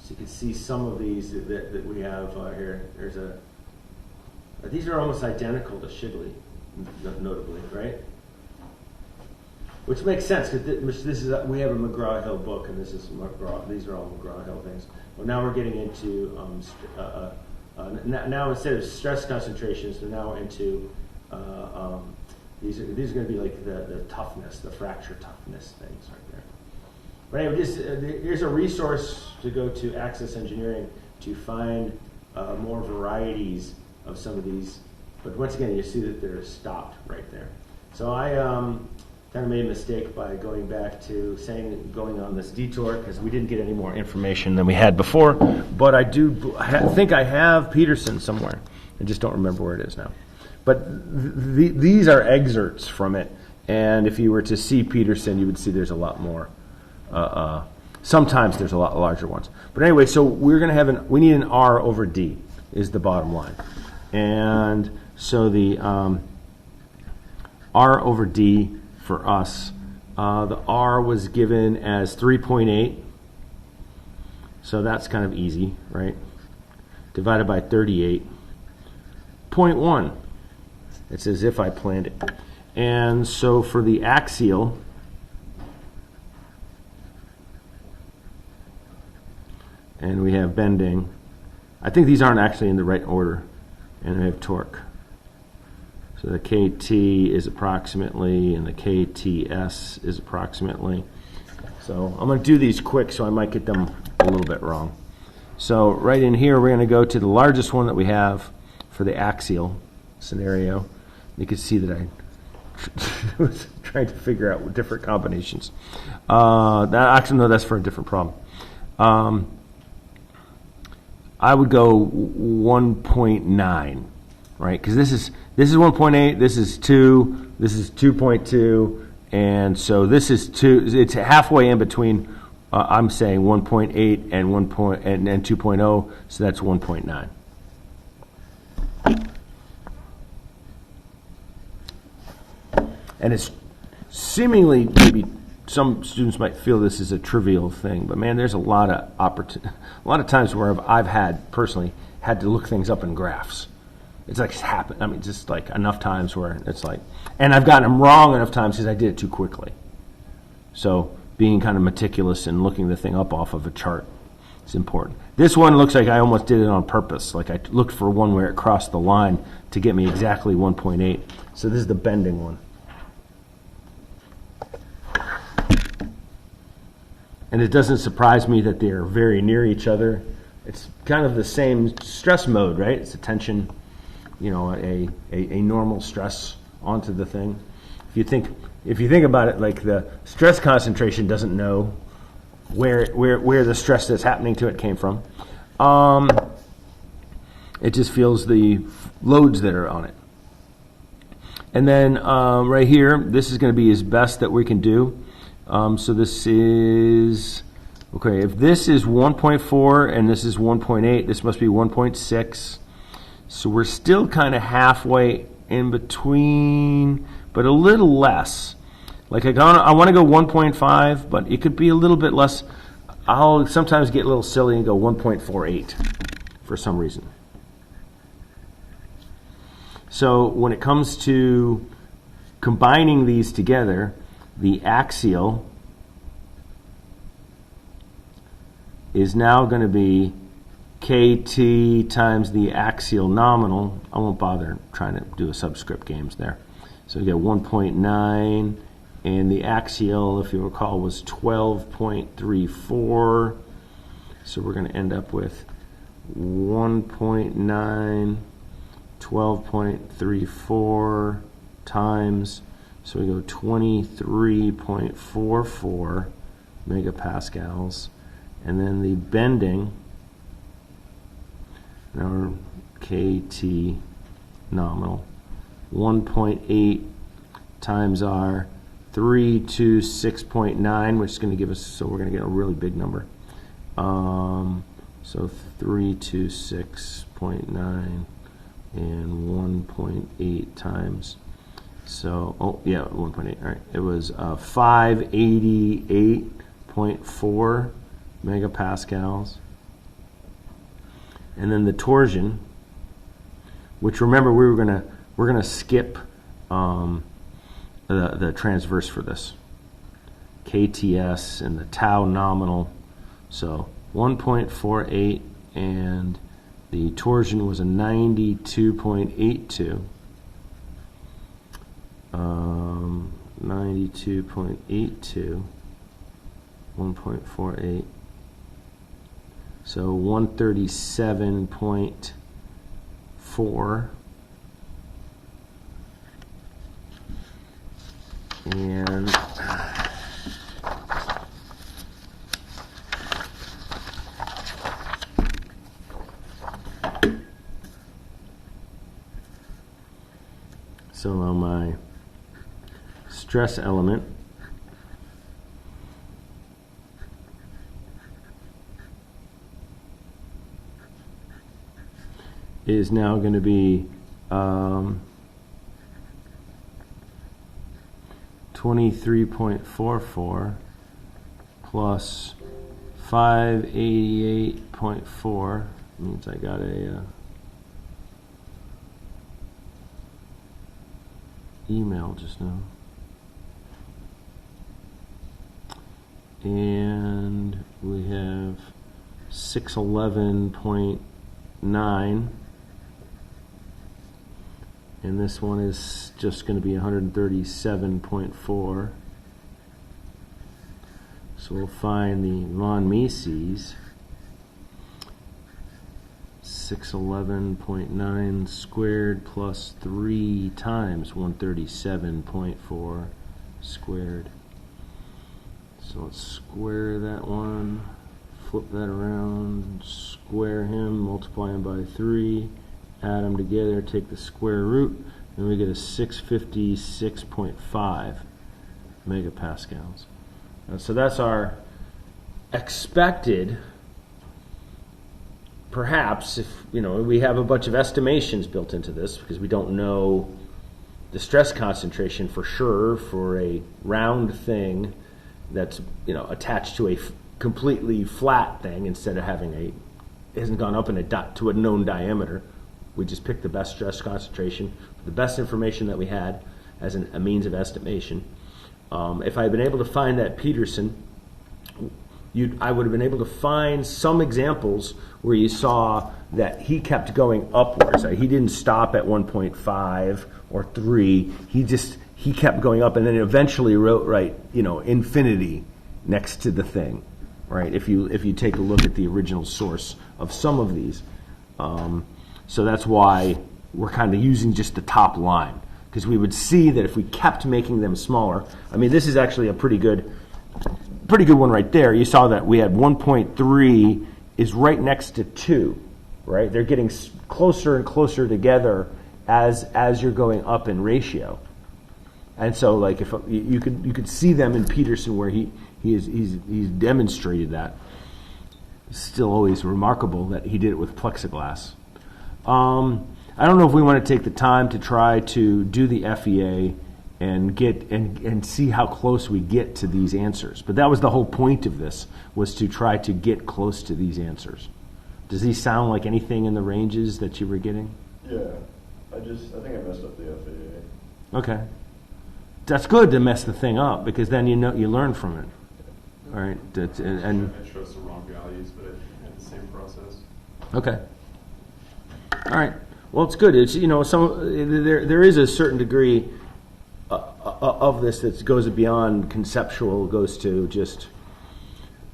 So you can see some of these that we have here. These are almost identical to Shigley, notably, right? Which makes sense because this is we have a McGraw-Hill book, and this is McGraw. These are all McGraw-Hill things. Well, now we're getting into now instead of stress concentrations, we're now into these are going to be like the toughness, the fracture toughness things right there. But anyway, here's a resource to go to Access Engineering to find more varieties of some of these. But once again, you see that they're stopped right there. So I kind of made a mistake by going back to going on this detour because we didn't get any more information than we had before. But I do think I have Peterson somewhere. I just don't remember where it is now. But these are excerpts from it. And if you were to see Peterson, you would see there's a lot more. Sometimes there's a lot larger ones. But anyway, so we're going to we need an R over D is the bottom line. And so the R over D for us, the R was given as 3.8. So that's kind of easy, right? Divided by 38.1. It's as if I planned it. And so for the axial, and we have bending. I think these aren't actually in the right order. And we have torque. So the KT is approximately, and the KTS is approximately. So I'm going to do these quick, so I might get them a little bit wrong. So right in here, we're going to go to the largest one that we have for the axial scenario. You can see that I was trying to figure out different combinations. Actually, no, that's for a different problem. I would go 1.9, right? Because this is 1.8, this is 2, this is 2.2, and so this is 2. It's halfway in between. I'm saying 1.8 and 2.0, so that's 1.9. And it's seemingly, maybe some students might feel this is a trivial thing, but man, there's a lot of times where I've personally had to look things up in graphs. It's like it's happened. I mean, just like enough times where it's like, and I've gotten them wrong enough times because I did it too quickly. So being kind of meticulous and looking the thing up off of a chart is important. This one looks like I almost did it on purpose. Like I looked for one where it crossed the line to get me exactly 1.8. So this is the bending one. And it doesn't surprise me that they're very near each other. It's kind of the same stress mode, right? It's a tension, a normal stress onto the thing. If you think about it, like the stress concentration doesn't know where the stress that's happening to it came from. It just feels the loads that are on it. And then right here, this is going to be as best that we can do. So this is, okay, if this is 1.4 and this is 1.8, this must be 1.6. So we're still kind of halfway in between, but a little less. Like I want to go 1.5, but it could be a little bit less. I'll sometimes get a little silly and go 1.48 for some reason. So when it comes to combining these together, the axial is now going to be KT times the axial nominal. I won't bother trying to do a subscript games there. So you get 1.9, and the axial, if you recall, was 12.34. So we're going to end up with 1.9, 12.34 times, so we go 23.44 megapascals. And then the bending, our KT nominal, 1.8 times our 326.9, which is going to give us, so we're going to get a really big number. So 326.9 and 1.8 times. So, oh yeah, 1.8. All right, it was 588.4 megapascals. And then the torsion, which remember we're gonna skip the transverse for this, KTS and the tau nominal. So 1.48, and the torsion was a 92.82. 92.82, 1.48. So 137.4. And so now my stress element is now going to be 23.44 plus 588.4 means I got a email just now. And we have 611.9, and this one is just going to be 137.4. So we'll find the von Mises, 611.9 squared plus 3 times 137.4 squared. So let's square that one, flip that around, square him, multiply him by 3, add them together, take the square root, and we get a 656.5 megapascals. So that's our expected, perhaps, if we have a bunch of estimations built into this because we don't know the stress concentration for sure for a round thing that's attached to a completely flat thing instead of having it hasn't gone up in to a known diameter. We just picked the best stress concentration, the best information that we had as a means of estimation. If I had been able to find that Peterson, I would have been able to find some examples where you saw that he kept going upwards. He didn't stop at 1.5 or 3. He kept going up, and then eventually wrote infinity next to the thing, right? If you take a look at the original source of some of these, so that's why we're kind of using just the top line, because we would see that if we kept making them smaller. I mean, this is actually a pretty good one right there. You saw that we had 1.3 is right next to 2, right? They're getting closer and closer together as you're going up in ratio. And so, like, if you could see them in Peterson where he's demonstrated that. It's still always remarkable that he did it with plexiglass. I don't know if we want to take the time to try to do the FEA and get and see how close we get to these answers. But that was the whole point of this, was to try to get close to these answers. Does these sound like anything in the ranges that you were getting? Yeah, I think I messed up the FAA. Okay, that's good to mess the thing up, because then you learn from it. All right, and I chose some wrong values, but I had the same process. okay. All right. Well, it's good. It's there is a certain degree of this that goes beyond conceptual, goes to just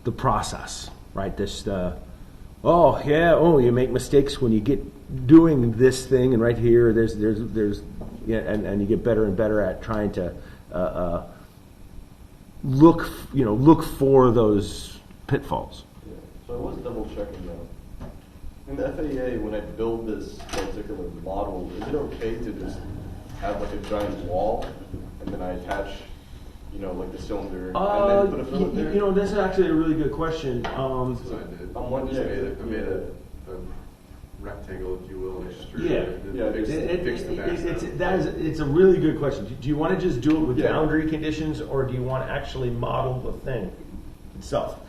the process, right? This you make mistakes when you get doing this thing, and right here and you get better and better at trying to look for those pitfalls. Yeah. So I was double checking though. In the FAA, when I build this particular model, is it okay to just have like a giant wall and then I attach, like the cylinder and then put a fillet there? This is actually a really good question. That's what I did. I made a rectangle, if you will, and extruded it. And then fixed the back. It's a really good question. Do you want to just do it with boundary conditions, or do you want to actually model the thing itself?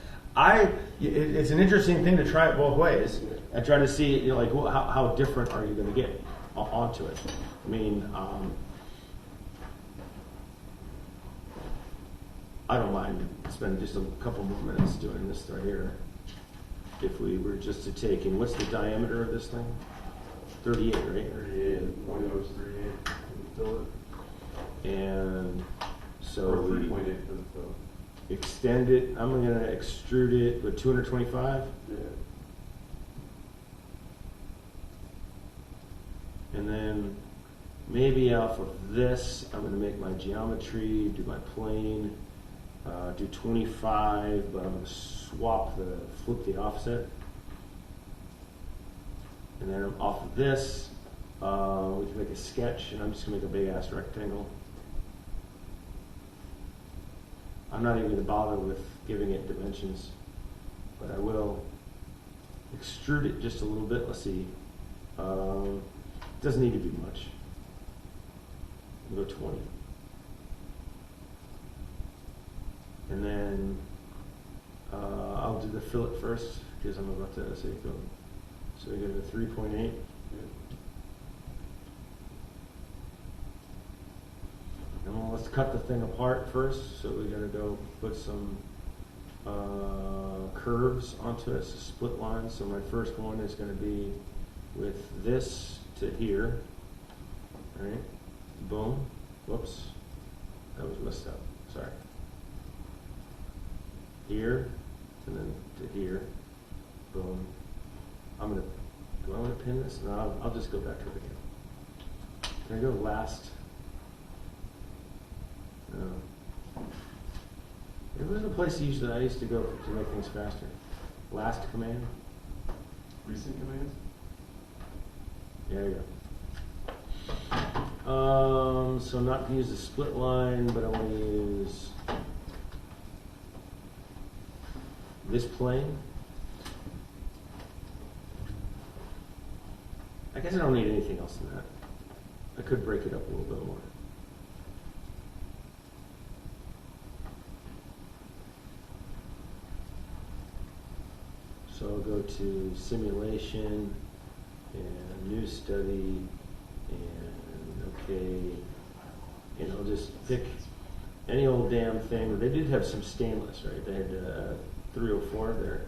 It's an interesting thing to try it both ways and try to see, how different are you going to get onto it. I mean, I don't mind spending just a couple more minutes doing this right here. If we were just to take, and what's the diameter of this thing? 38, right? 38, 1.038. Fill it. And so Or we 3.8 for the fill. Extend it. I'm going to extrude it with 225. Yeah. And then maybe off of this, I'm going to make my geometry, do my plane, do 25, but I'm going to flip the offset. And then off of this, we can make a sketch, and I'm just going to make a big ass rectangle. I'm not even going to bother with giving it dimensions, but I will extrude it just a little bit. Let's see. Doesn't need to be much. We'll go 20. And then I'll do the fillet first, because I'm about to say go. So we go to 3.8. And let's cut the thing apart first. So we got to go put some curves onto it, so split lines. So my first one is going to be with this to here. All right, boom. Whoops, that was messed up. Sorry. Here, and then to here. Boom. Do I want to pin this? No, I'll just go back to it again. Can I go last? No. It was a place I used to go to make things faster. Last command. Recent commands? There you go. So I'm not going to use the split line, but I want to use this plane. I guess I don't need anything else than that. I could break it up a little bit more. So I'll go to simulation and new study and okay, and I'll just pick any old damn thing. They did have some stainless, right? They had 304 there.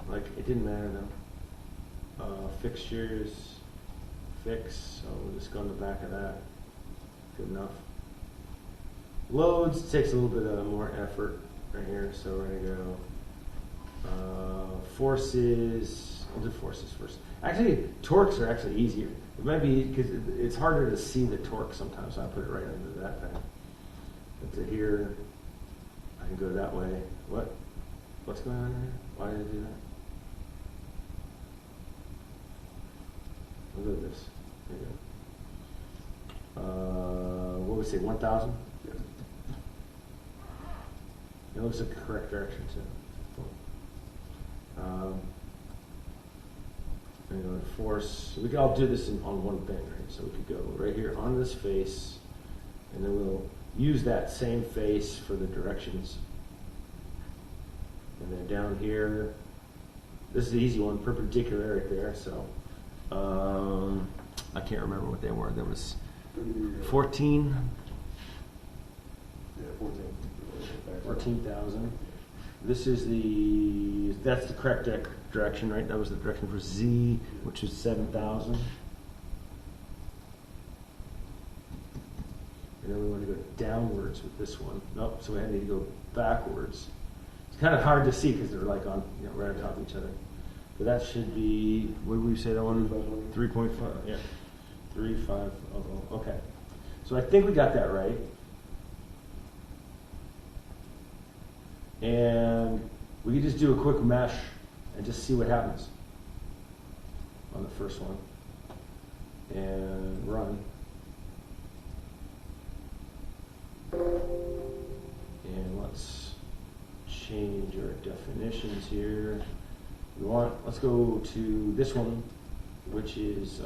Like, it didn't matter though. Fixtures, fix, so we'll just go on the back of that. Good enough. Loads takes a little bit more effort right here, so we're going to go forces. I'll do forces first. Actually, torques are actually easier. It might be because it's harder to see the torque sometimes, so I put it right under that thing. But to here, I can go that way. What's going on here? Why did I do that? Look at this. There you go. What would we say, 1,000? Yeah. It looks like the correct direction too. And go to force. We could all do this on one thing, right? So we could go right here on this face, and then we'll use that same face for the directions. And then down here, this is the easy one, perpendicular right there. So I can't remember what they were. There was 14. Yeah, 14,000. This is that's the correct direction, right? That was the direction for Z, which is 7,000. And then we want to go downwards with this one. Nope, so we need to go backwards. It's kind of hard to see because they're like on, right on top of each other. But that should be, what did we say that one? 3.5, yeah. 3.5, okay. So I think we got that right. And we could just do a quick mesh and just see what happens on the first one. And run. And let's change our definitions here. Let's go to this one, which is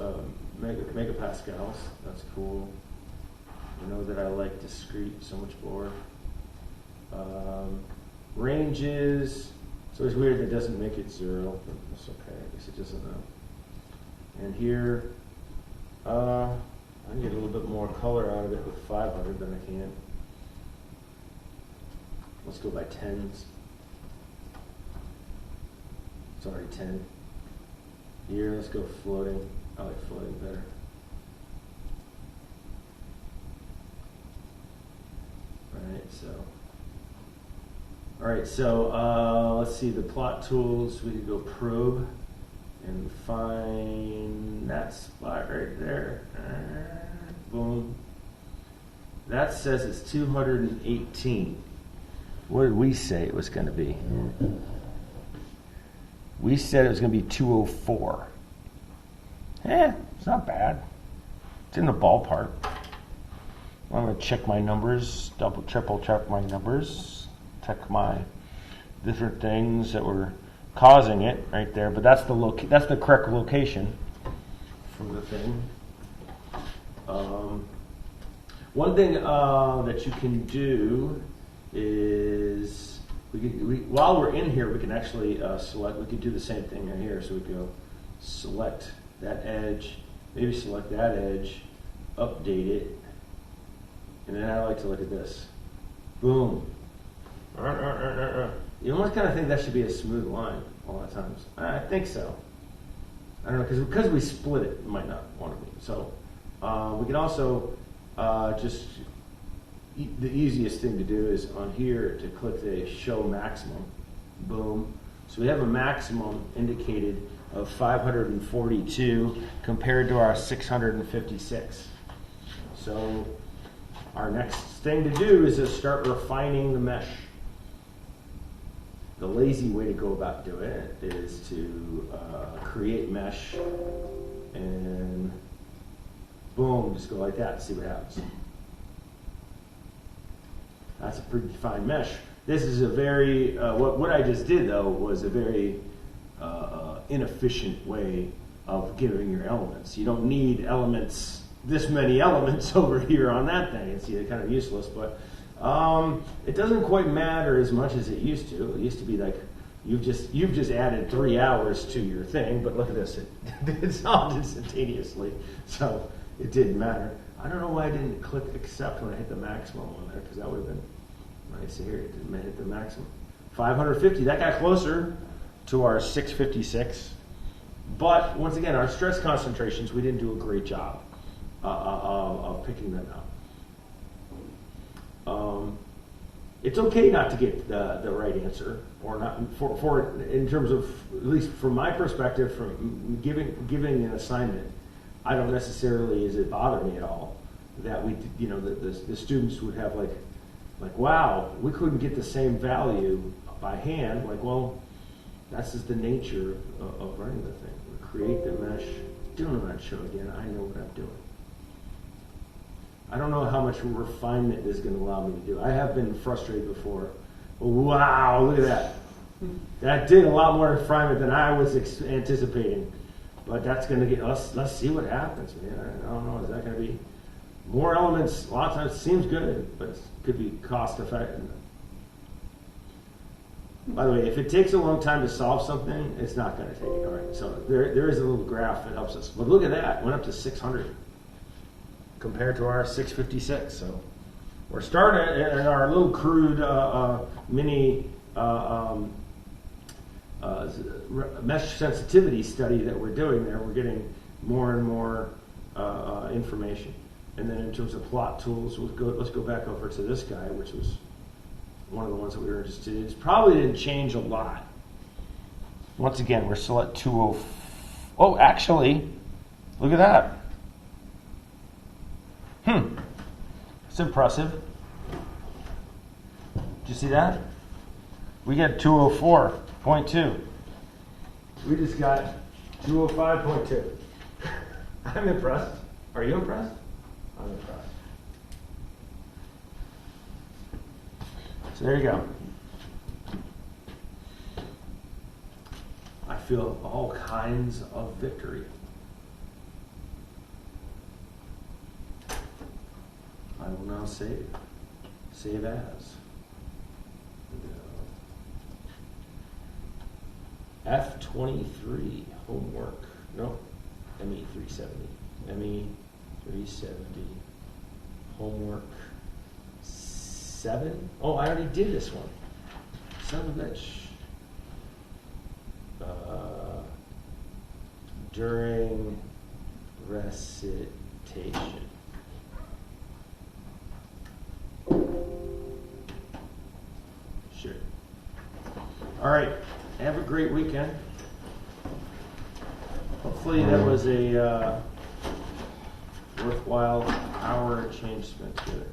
megapascals. That's cool. You know that I like discrete so much more. Ranges, so it's weird that it doesn't make it 0, but that's okay, I guess it doesn't know. And here, I can get a little bit more color out of it with 500 than I can. Let's go by tens. It's already 10. Here, let's go floating. I like floating better. Alright, so let's see the plot tools. We could go probe and find that spot right there. Boom. That says it's 218. What did we say it was going to be? We said it was going to be 204. It's not bad. It's in the ballpark. I'm going to check my numbers, triple check my numbers, check my different things that were causing it right there. But that's the correct location for the thing. One thing that you can do is while we're in here, we can actually select. We could do the same thing right here. So we go select that edge, maybe select that edge, update it. And then I like to look at this. Boom. You almost kind of think that should be a smooth line a lot of times. I think so. I don't know, because we split it might not want to be. So we can also the easiest thing to do is on here to click the show maximum. Boom. So we have a maximum indicated of 542 compared to our 656. So our next thing to do is to start refining the mesh. The lazy way to go about doing it is to create mesh and boom, just go like that and see what happens. That's a pretty fine mesh. This is a very, what I just did though was a very inefficient way of giving your elements. You don't need elements, this many elements over here on that thing. It's kind of useless, but it doesn't quite matter as much as it used to. It used to be like you've just added 3 hours to your thing, but look at this, it solved instantaneously, so it didn't matter. I don't know why I didn't click accept when I hit the maximum on there, because that would have been nice. Here, it didn't hit the maximum. 550, that got closer to our 656, but once again, our stress concentrations, we didn't do a great job of picking them out. It's okay not to get the right answer, or not for in terms of, at least from my perspective, from giving an assignment. I don't necessarily, does it bother me at all that the students would have like wow, we couldn't get the same value by hand. Like, well, that's just the nature of running the thing. We create the mesh. Doing that show again. I know what I'm doing. I don't know how much refinement this is going to allow me to do. I have been frustrated before. Wow, look at that. That did a lot more refinement than I was anticipating. But that's going to get us. Let's see what happens, man. I don't know. Is that going to be more elements? A lot of times it seems good, but it could be cost effective. By the way, if it takes a long time to solve something, it's not going to take it. All right. So there is a little graph that helps us. But look at that. It went up to 600 compared to our 656. So we're starting in our little crude mini mesh sensitivity study that we're doing there. We're getting more and more information. And then in terms of plot tools, let's go back over to this guy, which was one of the ones that we were interested in. It probably didn't change a lot. Once again, we're still at 204. Oh, actually, look at that. It's impressive. Did you see that? We get 204.2. We just got 205.2. I'm impressed. Are you impressed? I'm impressed. So there you go. I feel all kinds of victory. I will now save. Save as. F23 homework. No, M370. M370 homework 7. Oh, I already did this one. Son of a bitch. During recitation. Sure. All right. Have a great weekend. Hopefully that was a worthwhile hour change spent together.